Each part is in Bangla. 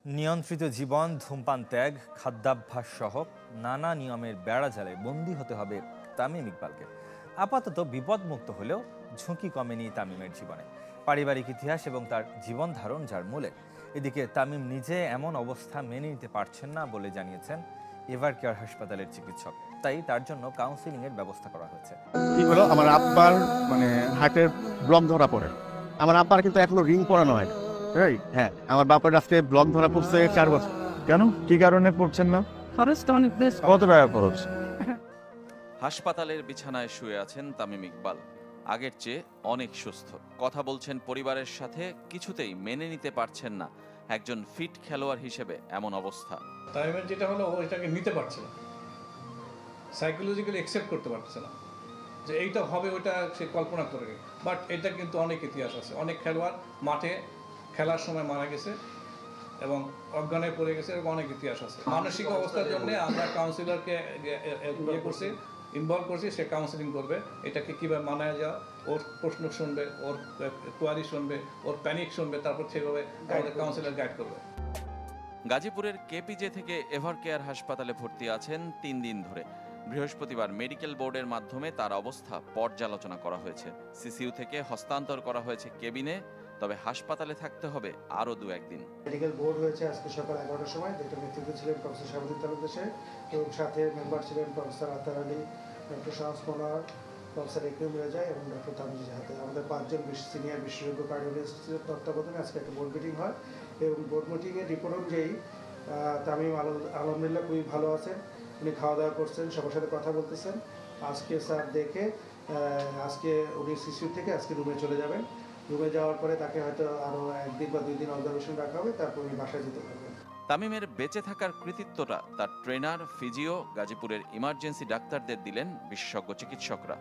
নিয়ন্ত্রিত জীবন, ধূমপান ত্যাগ, খাদ্যাভ্যাস সহ নানা নিয়মের বেড়াজালে বন্দী হতে হবে তামিম ইকবালকে। আপাতত বিপদমুক্ত হলেও ঝুঁকি কমেনি তামিমের জীবনে। পারিবারিক ইতিহাস এবং তার জীবন ধারণ যার মূলে। এদিকে তামিম নিজে এমন অবস্থা মেনে নিতে পারছেন না বলে জানিয়েছেন এভার কেয়ার হাসপাতালের চিকিৎসক। তাই তার জন্য কাউন্সিলিংয়ের ব্যবস্থা করা হয়েছে। কি হলো, আমার আব্বার হার্টের ব্লক ধরা পড়ে। আমার আব্বার কিন্তু এখনো রিং পরানো হয়। হ্যাঁ, আমার বাবার আজকে ব্লক ধরা পড়ছে 4 বছর। কেন, কি কারণে পড়ছেন না? খরচটা অনেক বেশ। কত টাকা খরচ? হাসপাতালের বিছানায় শুয়ে আছেন তামিম ইকবাল। আগের চেয়ে অনেক সুস্থ। কথা বলছেন পরিবারের সাথে, কিছুতেই মেনে নিতে পারছেন না একজন ফিট খেলোয়াড় হিসেবে এমন অবস্থা। তামিমের যেটা হলো, ও এটাকে নিতে পারছে না, সাইকোলজিক্যালি অ্যাকসেপ্ট করতে পারছে না যে এইটা হবে, ওইটা সে কল্পনা করে। বাট এটা কিন্তু অনেক ইতিহাস আছে, অনেক খেলোয়াড় মাঠে খেলার সময় মারা গেছে এবং অজ্ঞানে পড়ে গেছে, এরকম অনেক ইতিহাস আছে। মানসিক অবস্থার জন্য আমরা কাউন্সিলরকে করছি, ইনভলভ করছি, সে কাউন্সিলিং করবে এটাকে কীভাবে মানায় যাওয়া, ওর প্রশ্ন শুনবে, ওর কোয়ারি শুনবে, ওর প্যানিক শুনবে, তারপর সেভাবে আমাদের কাউন্সিলর গাইড করবে। গাজীপুরের কেপিজে থেকে এভার কেয়ার হাসপাতালে ভর্তি আছেন 3 দিন ধরে। বৃহস্পতিবার মেডিকেল বোর্ডের মাধ্যমে তার অবস্থা পর্যালোচনা করা হয়েছে। সিসিইউ থেকে হস্তান্তর করা হয়েছে কেবিনে, তবে হাসপাতালে থাকতে হবে আরও 2-1 দিন। মেডিকেল বোর্ড হয়েছে আজকে সকাল 11টার সময়, যেটা নেতৃত্বে ছিলেন প্রফেসর শাহাবুদ্দিন তালুকদার সাহেব এবং সাথে মেম্বার ছিলেন professor Atar Ali, doctor Shahs Monar, professor Ikrim Reza এবং ডক্টর তামিজ জাহাতে। আমাদের 5 জন সিনিয়র বিশেষজ্ঞ কার্ডিওলজিস্টের তত্ত্বাবধানে আজকে একটা বোর্ড মিটিং হয় এবং বোর্ড মিটিংয়ের রিপোর্ট অনুযায়ী তামিম আলহামদুলিল্লাহ খুবই ভালো আছেন। উনি খাওয়া দাওয়া করছেন, সবার সাথে কথা বলতেছেন। আজকে স্যার দেখে আজকে উনি সিসিইউ থেকে আজকে রুমে চলে যাবেন। রুমে যাওয়ার পরে তাকে হয়তো আরও 1 দিন বা 2 দিন অবজারভেশন রাখা হবে, তারপর উনি বাসায় যেতে পারবেন। তামিমের বেঁচে থাকার কৃতিত্বটা তার ট্রেনার, ফিজিও, গাজীপুরের ইমার্জেন্সি ডাক্তারদের দিলেন বিশেষজ্ঞ চিকিৎসকরা।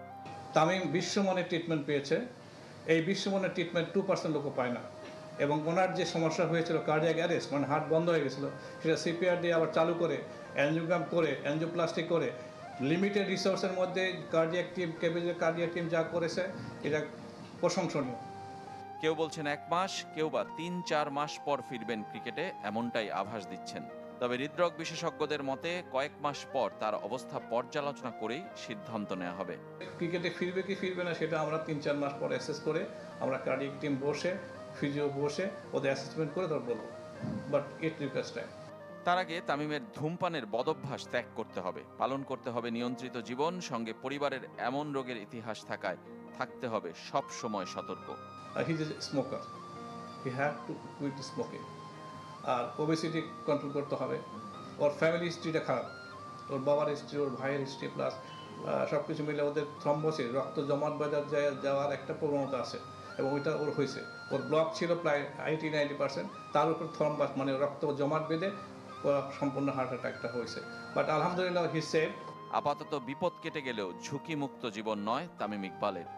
তামিম বিশ্বমানের ট্রিটমেন্ট পেয়েছে। এই বিশ্বমানের ট্রিটমেন্ট 2% লোকও পায় না। এবং ওনার যে সমস্যা হয়েছিল কার্ডিয়াক অ্যারেস্ট, মানে হার্ট বন্ধ হয়ে গেছিলো, সেটা সিপিআর দিয়ে আবার চালু করে, অ্যানজিওগ্রাম করে, অ্যানজিওপ্লাস্টি করে, লিমিটেড রিসোর্সের মধ্যে কার্ডিয়াক টিম, কেবিজের কার্ডিয়াক টিম যা করেছে, এটা প্রশংসনীয়। কেউ বলছেন 1 মাস, কেউ বা 3-4 মাস পর ফিরবেন ক্রিকেটে, এমনটাই আভাস দিচ্ছেন। তবে হৃদরোগ বিশেষজ্ঞদের মতে কয়েক মাস পর তার অবস্থা পর্যালোচনা করেই সিদ্ধান্ত নেওয়া হবে। ক্রিকেটে ফিরবে কি ফিরবে না সেটা আমরা 3-4 মাস পর অ্যাসেস করে, আমরা কার্ডিয়াক টিম বসে, ফিজিও বসে ওদের অ্যাসেসমেন্ট করে তারপর বলবো। But it requires time. তার আগে তামিমের ধূমপানের বদভ্যাস ত্যাগ করতে হবে, পালন করতে হবে নিয়ন্ত্রিত জীবন, সঙ্গে পরিবারের এমন রোগের ইতিহাস থাকায় থাকতে হবে সব সময় সতর্ক। He is a smoker, he have to quit smoking. আর ওবেসিটি কন্ট্রোল করতে হবে। ওর ফ্যামিলি হিস্ট্রিটা খারাপ, ওর বাবার হিস্ট্রি, ওর ভাইয়ের হিস্ট্রি, প্লাস সব কিছু মিলে ওদের থ্রম্বোসিস, রক্ত জমাট বাজার যাওয়ার একটা প্রবণতা আছে এবং ওইটা ওর হয়েছে। ওর ব্লক ছিল প্রায় 80-90%, তার উপর থ্রম্বাস মানে রক্ত জমাট বেঁধে সম্পূর্ণ হার্ট অ্যাটাকটা হয়েছে। বাট আলহামদুলিল্লাহ হি সেভ। আপাতত বিপদ কেটে গেলেও ঝুঁকিমুক্ত জীবন নয় তামিম ইকবালের।